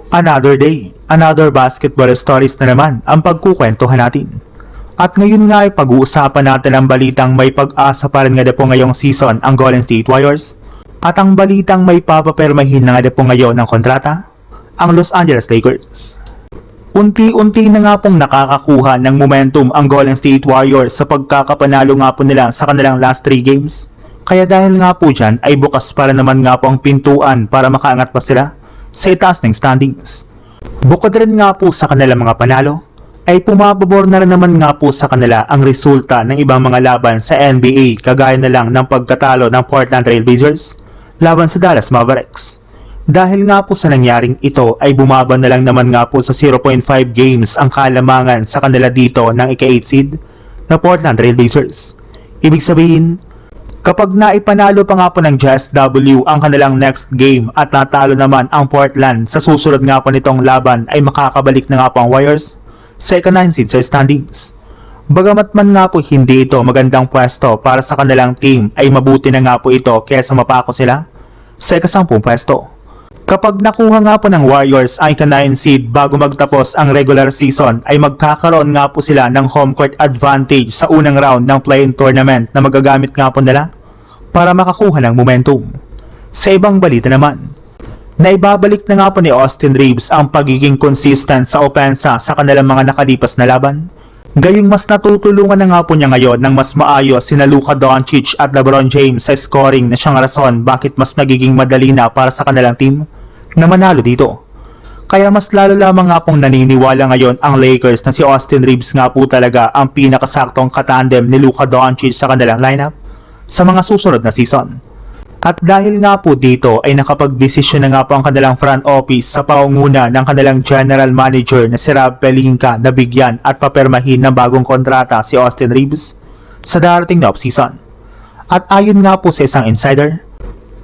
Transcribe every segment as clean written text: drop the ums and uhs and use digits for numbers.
Another day, another basketball stories na naman ang pagkukwentuhan natin. At ngayon nga ay pag-uusapan natin ang balitang may pag-asa pa rin nga po ngayong season ang Golden State Warriors. At ang balitang may papapermahin na nga po ngayon ng kontrata, ang Los Angeles Lakers. Unti-unti na nga pong nakakakuha ng momentum ang Golden State Warriors sa pagkakapanalo nga po nila sa kanilang last 3 games. Kaya dahil nga po dyan ay bukas para naman nga po ang pintuan para makaangat pa sila sa itaas ng standings. Bukod rin nga po sa kanilang mga panalo, ay pumababor na rin naman nga po sa kanila ang resulta ng ibang mga laban sa NBA kagaya na lang ng pagkatalo ng Portland Trail Blazers laban sa Dallas Mavericks. Dahil nga po sa nangyaring ito ay bumaba na lang naman nga po sa 0.5 games ang kalamangan sa kanila dito ng ika-8 seed na Portland Trail Blazers. Ibig sabihin, kapag naipanalo pa nga po ng JSW ang kanilang next game at natalo naman ang Portland sa susunod nga po nitong laban ay makakabalik na nga po ang Warriors sa ika-9 seed sa standings. Bagamat man nga po hindi ito magandang pwesto para sa kanilang team ay mabuti na nga po ito kaysa mapako sila sa ika-10 pwesto. Kapag nakuha nga po ng Warriors ang ika-9 seed bago magtapos ang regular season ay magkakaroon nga po sila ng home court advantage sa unang round ng play-in tournament na magagamit nga po nila para makakuha ng momentum. Sa ibang balita naman, naibabalik na nga po ni Austin Reeves ang pagiging consistent sa opensa sa kanilang mga nakalipas na laban. Gayong mas natutulungan na nga po niya ngayon ng mas maayos sina Luka Doncic at LeBron James sa scoring na siyang rason bakit mas nagiging madali na para sa kanilang team na manalo dito. Kaya mas lalo lamang nga pong naniniwala ngayon ang Lakers na si Austin Reeves nga po talaga ang pinakasaktong katandem ni Luka Doncic sa kanilang lineup sa mga susunod na season. At dahil nga po dito ay nakapag-desisyon na nga po ang kanilang front office sa pangunguna ng kanilang general manager na si Rob Pelinka na bigyan at papermahin ng bagong kontrata si Austin Reeves sa darating na offseason. At ayon nga po sa isang insider,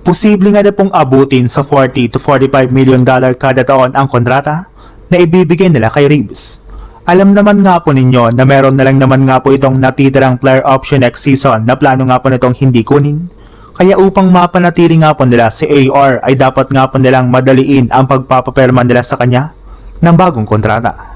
posible nga na pong abutin sa $40 to $45 million kada taon ang kontrata na ibibigay nila kay Reeves. Alam naman nga po ninyo na meron na lang naman nga po itong natitirang player option next season na plano nga po nitong hindi kunin. Kaya upang mapanatili nga po nila si AR ay dapat nga po nilang madaliin ang pagpapaperma nila sa kanya ng bagong kontrata.